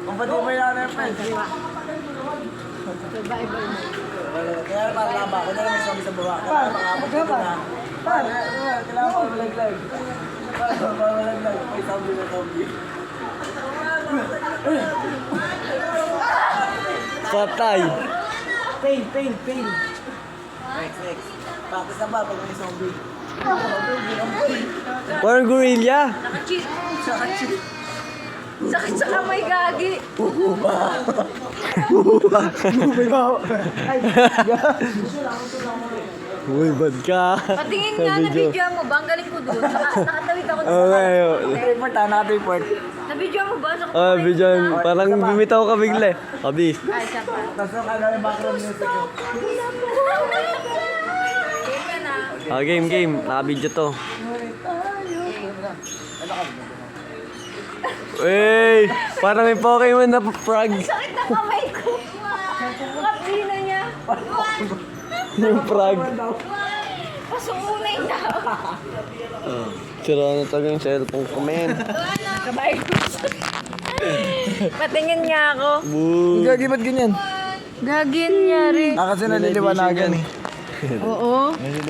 Kumpati mo yung ano yung friends. Kaya naman ako na lang may zombie sa baba. Kaya makapagpapit na. Kailangan ko malaglag. Malaglag. May zombie na zombie. Patay. Pain. Next. Practice na ba pag may zombie? Parang gorilla. Sakit sa kamay, gagi. Uy, bad ka. Patingin nga na video mo ba? Ang galing ko doon. Nakatawid ako doon. Okay. Report ha, naka-report. Na video mo ba? Oh, video. Parang bumitaw ka bigla eh. Kabis. Ay, siya pa. Tapos yung ano yung background music ko. Game ka na. Game. Naka-video to. Uy, parang may Pokemon na frog. Sakit na kamay ko. Kapina niya. Yung frog. Pasungunay na. Sira na talaga yung cellphone ko, men. Kabay ko. Patingin nga ako. Boo. Gagi, ba't ganyan? Gagin niya rin. Kasi naliliwanagan eh. Oo.